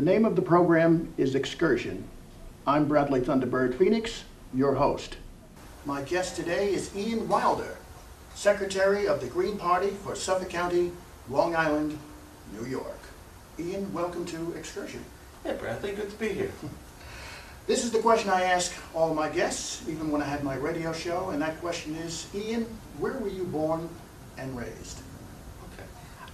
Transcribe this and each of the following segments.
name of the program is X-cursion. I'm Bradley Thunderbird Phoenix, your host. My guest today is Ian Wilder, Secretary of the Green Party for Suffolk County, Long Island, New York. Ian, welcome to X-cursion. Hey Bradley, good to be here. This is the question I ask all my guests, even when I had my radio show, and that question is, Ian, where were you born and raised? Okay.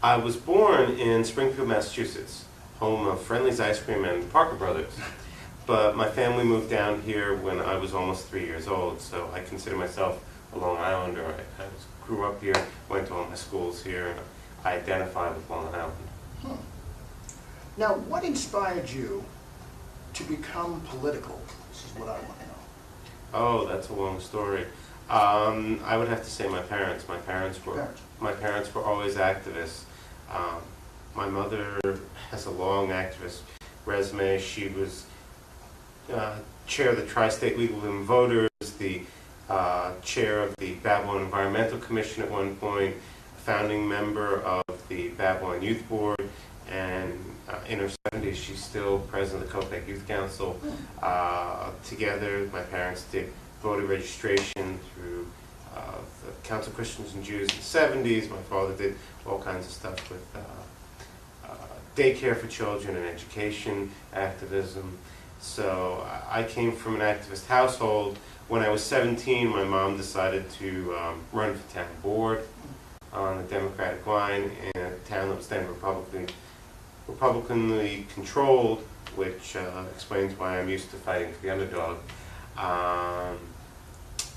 I was born in Springfield, Massachusetts, home of Friendly's Ice Cream and Parker Brothers. But my family moved down here when I was almost 3 years old, so I consider myself a Long Islander. I grew up here, went to all my schools here, and I identify with Long Island. Now, what inspired you to become political? This is what I want to know. Oh, that's a long story. I would have to say my parents. My parents were always activists. My mother has a long activist resume. She was chair of the Tri-State League of Women Voters, the chair of the Babylon Environmental Commission at one point, founding member of the Babylon Youth Board, and in her 70s she's still president of the Copac Youth Council. Together, my parents did voter registration through the Council of Christians and Jews in the 70s. My father did all kinds of stuff with daycare for children and education activism. So I came from an activist household. When I was 17, my mom decided to run for town board on the Democratic line in a town that was then Republicanly controlled, which explains why I'm used to fighting for the underdog.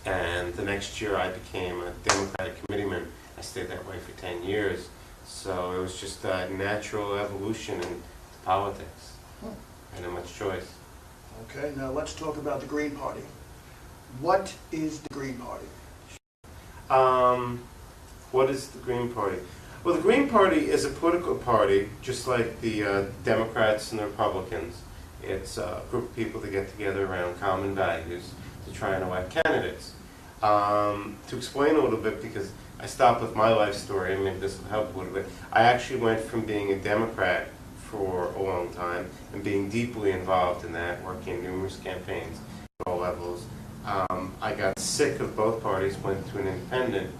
And the next year I became a Democratic committeeman. I stayed that way for 10 years. So it was just a natural evolution into politics. I didn't have much choice. Okay, now let's talk about the Green Party. What is the Green Party? What is the Green Party? Well, the Green Party is a political party, just like the Democrats and the Republicans. It's a group of people that get together around common values to try and elect candidates. To explain a little bit, because I stopped with my life story, and maybe this will help a little bit. I actually went from being a Democrat for a long time and being deeply involved in that, working in numerous campaigns at all levels. I got sick of both parties, went to an independent,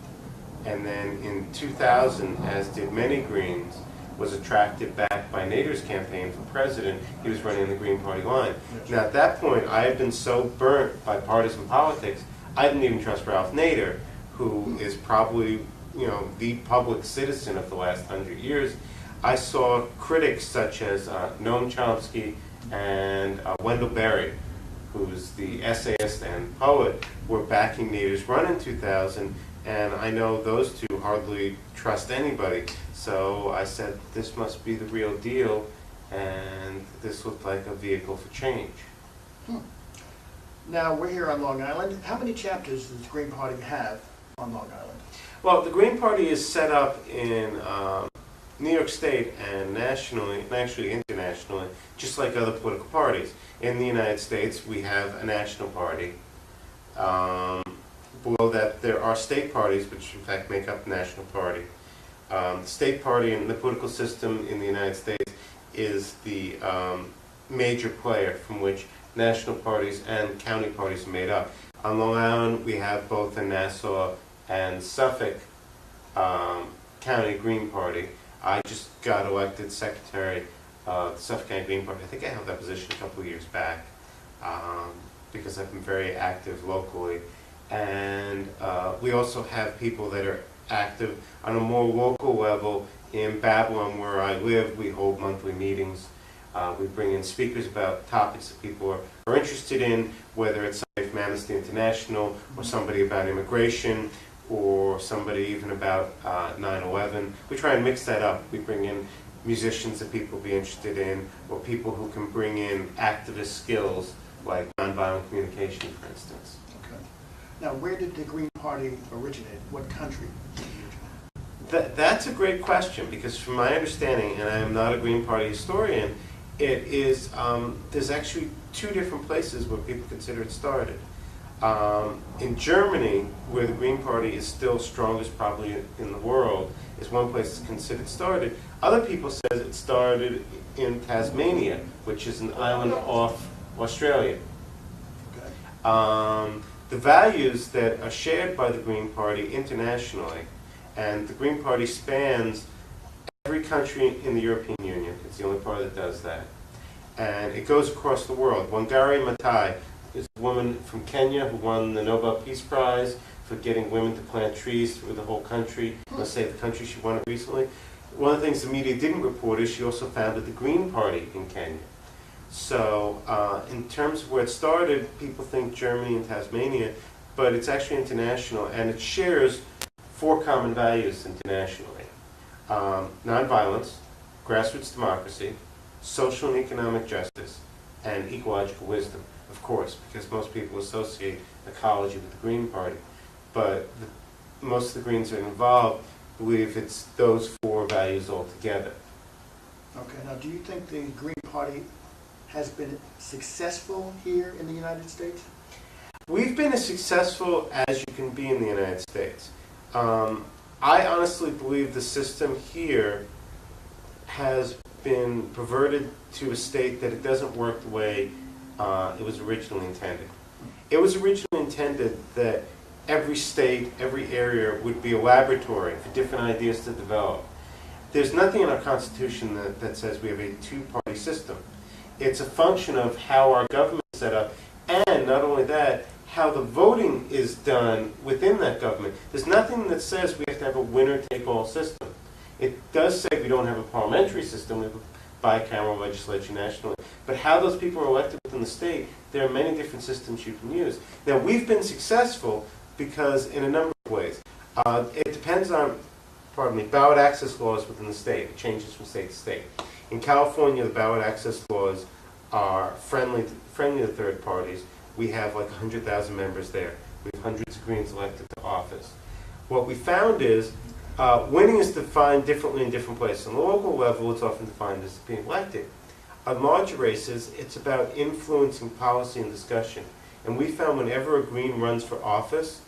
and then in 2000, as did many Greens, was attracted back by Nader's campaign for president. He was running the Green Party line. Now at that point, I had been so burnt by partisan politics, I didn't even trust Ralph Nader, who is probably, the public citizen of the last 100 years. I saw critics such as Noam Chomsky and Wendell Berry, who's the essayist and poet, were backing Nader's run in 2000, and I know those two hardly trust anybody. So I said, this must be the real deal, and this looked like a vehicle for change. Now, we're here on Long Island. How many chapters does the Green Party have on Long Island? Well, the Green Party is set up in New York State and nationally, and actually internationally, just like other political parties. In the United States, we have a national party. Below that, there are state parties, which in fact make up the national party. The state party in the political system in the United States is the major player from which national parties and county parties are made up. On Long Island, we have both the Nassau and Suffolk County Green Party. I just got elected secretary of the Suffolk County Green Party. I think I held that position a couple of years back because I've been very active locally. And we also have people that are active on a more local level. In Babylon, where I live, we hold monthly meetings. We bring in speakers about topics that people are interested in, whether it's somebody from Amnesty International or somebody about immigration or somebody even about 9/11. We try and mix that up. We bring in musicians that people will be interested in, or people who can bring in activist skills like nonviolent communication, for instance. Okay. Now, where did the Green Party originate? What country? That's a great question, because from my understanding, and I am not a Green Party historian, it is there's actually two different places where people consider it started. In Germany, where the Green Party is still strongest probably in the world, is one place it's considered started. Other people says it started in Tasmania, which is an island off Australia. Okay. The values that are shared by the Green Party internationally, and the Green Party spans every country in the European Union. It's the only party that does that. And it goes across the world. Wangari Maathai is a woman from Kenya who won the Nobel Peace Prize for getting women to plant trees through the whole country. Let's say the country she won it recently. One of the things the media didn't report is she also founded the Green Party in Kenya. So in terms of where it started, people think Germany and Tasmania, but it's actually international, and it shares 4 common values internationally. Nonviolence, grassroots democracy, social and economic justice, and ecological wisdom, of course, because most people associate ecology with the Green Party. But most of the Greens that are involved believe it's those 4 values altogether. Okay, now do you think the Green Party has been successful here in the United States? We've been as successful as you can be in the United States. I honestly believe the system here has been perverted to a state that it doesn't work the way it was originally intended. It was originally intended that every state, every area would be a laboratory for different ideas to develop. There's nothing in our Constitution that says we have a 2-party system. It's a function of how our government is set up, and not only that, how the voting is done within that government. There's nothing that says we have to have a winner-take-all system. It does say we don't have a parliamentary system, we have a bicameral legislature nationally. But how those people are elected within the state, there are many different systems you can use. Now, we've been successful because in a number of ways. It depends on, ballot access laws within the state. It changes from state to state. In California, the ballot access laws are friendly to third parties. We have like 100,000 members there. We have hundreds of Greens elected to office. What we found is winning is defined differently in different places. On the local level, it's often defined as being elected. On larger races, it's about influencing policy and discussion. And we found whenever a Green runs for office,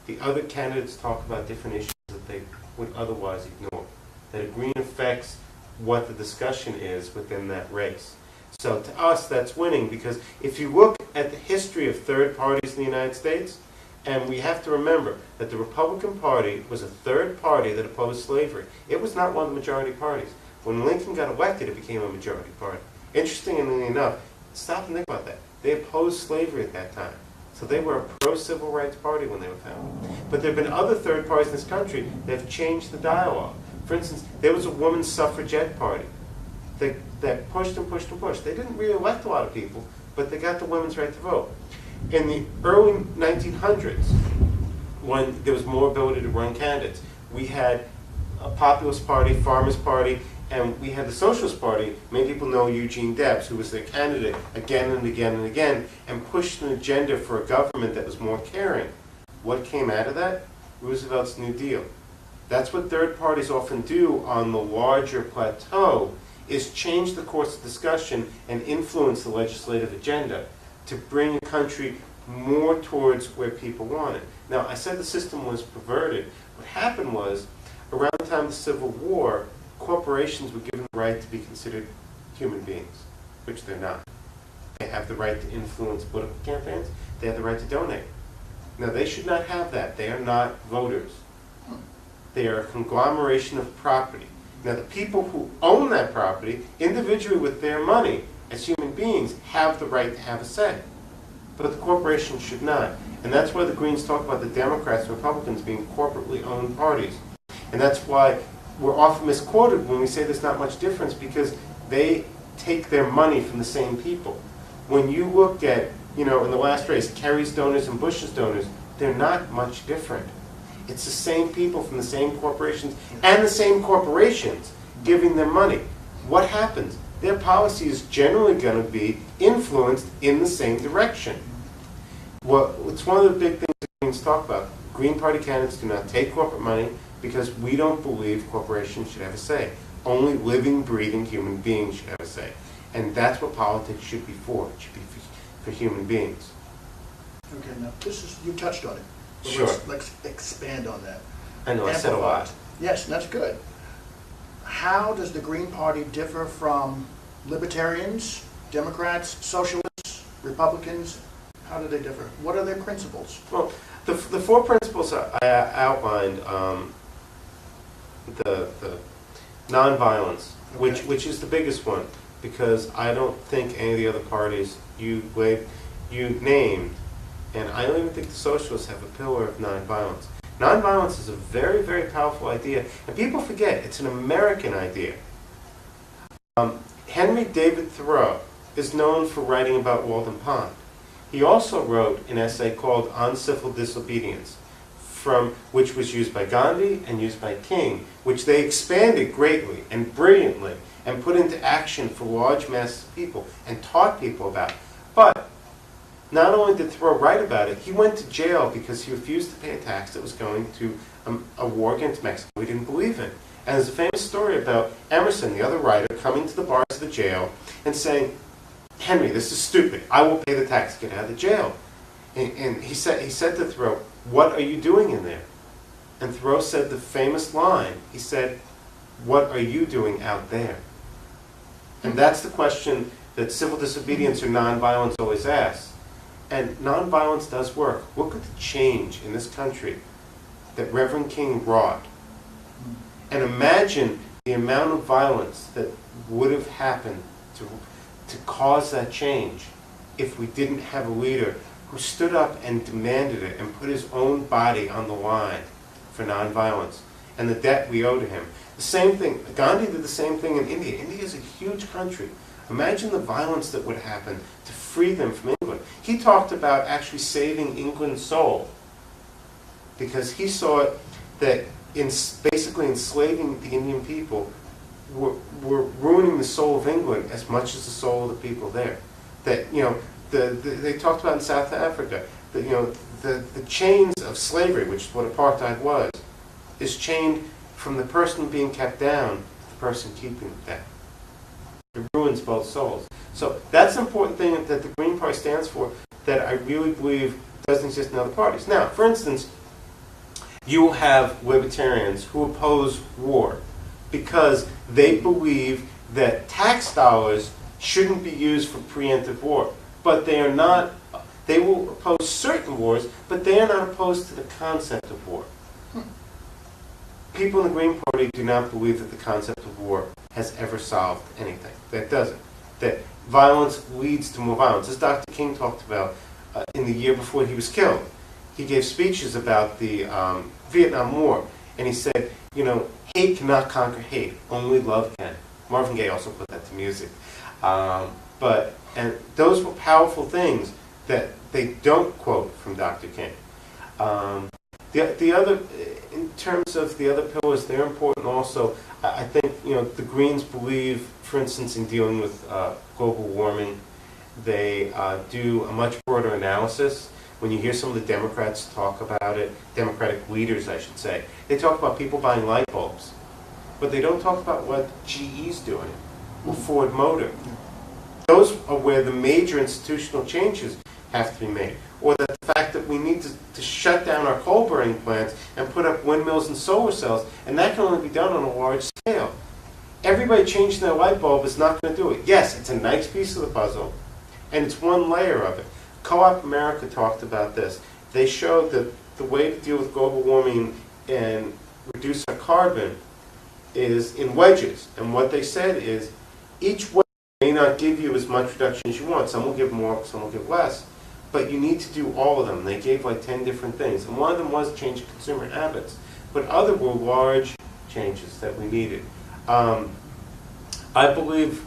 the other candidates talk about different issues that they would otherwise ignore. That a Green affects what the discussion is within that race. So to us, that's winning, because if you look at the history of third parties in the United States, and we have to remember that the Republican Party was a third party that opposed slavery. It was not one of the majority parties. When Lincoln got elected, it became a majority party. Interestingly enough, stop and think about that. They opposed slavery at that time. So they were a pro-civil rights party when they were founded. But there have been other third parties in this country that have changed the dialogue. For instance, there was a women's suffragette party that pushed and pushed and pushed. They didn't really elect a lot of people, but they got the women's right to vote. In the early 1900s, when there was more ability to run candidates, we had a populist party, farmers party, and we had the Socialist Party. Many people know Eugene Debs, who was their candidate again and again and again, and pushed an agenda for a government that was more caring. What came out of that? Roosevelt's New Deal. That's what third parties often do on the larger plateau, is change the course of discussion and influence the legislative agenda to bring a country more towards where people want it. Now, I said the system was perverted. What happened was, around the time of the Civil War, corporations were given the right to be considered human beings, which they're not. They have the right to influence political campaigns. They have the right to donate. Now, they should not have that. They are not voters. They are a conglomeration of property. Now, the people who own that property, individually with their money, as human beings, have the right to have a say. But the corporation should not. And that's why the Greens talk about the Democrats and Republicans being corporately owned parties. And that's why we're often misquoted when we say there's not much difference, because they take their money from the same people. When you look at, in the last race, Kerry's donors and Bush's donors, they're not much different. It's the same people from the same corporations and the same corporations giving them money. What happens? Their policy is generally going to be influenced in the same direction. Well, it's one of the big things the Greens talk about. Green Party candidates do not take corporate money because we don't believe corporations should have a say. Only living, breathing human beings should have a say. And that's what politics should be for. It should be for human beings. Okay, now this is, you touched on it. But Sure. Let's expand on that. I know, I said a lot. Amplify. Yes, that's good. How does the Green Party differ from libertarians, Democrats, socialists, Republicans? How do they differ? What are their principles? Well, the four principles I outlined, the nonviolence, Okay. which is the biggest one, because I don't think any of the other parties you named, and I don't even think the socialists have a pillar of nonviolence. Nonviolence is a very, very powerful idea, and people forget it's an American idea. Henry David Thoreau is known for writing about Walden Pond. He also wrote an essay called On Civil Disobedience, which was used by Gandhi and used by King, which they expanded greatly and brilliantly and put into action for large masses of people and taught people about it. But not only did Thoreau write about it, he went to jail because he refused to pay a tax that was going to a war against Mexico he didn't believe in. And there's a famous story about Emerson, the other writer, coming to the bars of the jail and saying, "Henry, this is stupid. I will pay the tax. Get out of the jail." And he said to Thoreau, "What are you doing in there?" And Thoreau said the famous line. He said, "What are you doing out there?" And that's the question that civil disobedience or nonviolence always asks. And nonviolence does work. Look at the change in this country that Reverend King wrought. And imagine the amount of violence that would have happened to cause that change if we didn't have a leader who stood up and demanded it and put his own body on the line for nonviolence and the debt we owe to him. The same thing, Gandhi did the same thing in India. India is a huge country. Imagine the violence that would happen to free them from England. He talked about actually saving England's soul because he saw it that basically enslaving the Indian people were ruining the soul of England as much as the soul of the people there. That, they talked about in South Africa, that, the chains of slavery, which is what apartheid was, is chained from the person being kept down to the person keeping it down. It ruins both souls. So that's an important thing that the Green Party stands for that I really believe doesn't exist in other parties. Now, for instance, you will have libertarians who oppose war because they believe that tax dollars shouldn't be used for preemptive war. But they are not, they will oppose certain wars, but they are not opposed to the concept of war. People in the Green Party do not believe that the concept of war has ever solved anything. That doesn't. That violence leads to more violence. As Dr. King talked about in the year before he was killed, he gave speeches about the Vietnam War, and he said, hate cannot conquer hate, only love can. Marvin Gaye also put that to music. And those were powerful things that they don't quote from Dr. King. The other, in terms of the other pillars, they're important also. I think the Greens believe, for instance, in dealing with global warming, they do a much broader analysis. When you hear some of the Democrats talk about it, Democratic leaders, I should say, they talk about people buying light bulbs, but they don't talk about what GE's doing or Ford Motor. Those are where the major institutional changes have to be made. Or the fact that we need to shut down our coal burning plants and put up windmills and solar cells, and that can only be done on a large scale. Everybody changing their light bulb is not going to do it. Yes, it's a nice piece of the puzzle, and it's one layer of it. Co-op America talked about this. They showed that the way to deal with global warming and reduce our carbon is in wedges. And what they said is each wedge may not give you as much reduction as you want. Some will give more, some will give less. But you need to do all of them. They gave like 10 different things. And one of them was change consumer habits. But other were large changes that we needed. I believe,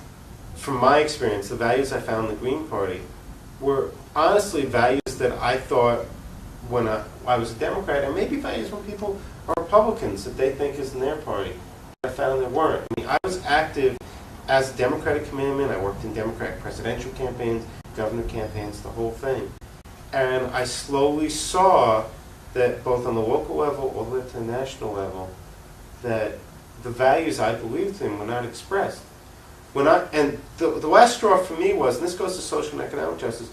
from my experience, the values I found in the Green Party were honestly values that I thought when I was a Democrat, and maybe values when people are Republicans that they think is in their party. I found there weren't. I mean, I was active as a Democratic committeeman. I worked in Democratic presidential campaigns, governor campaigns, the whole thing. And I slowly saw that both on the local level all the way to the national level, that the values I believed in were not expressed. And the last straw for me was, and this goes to social and economic justice,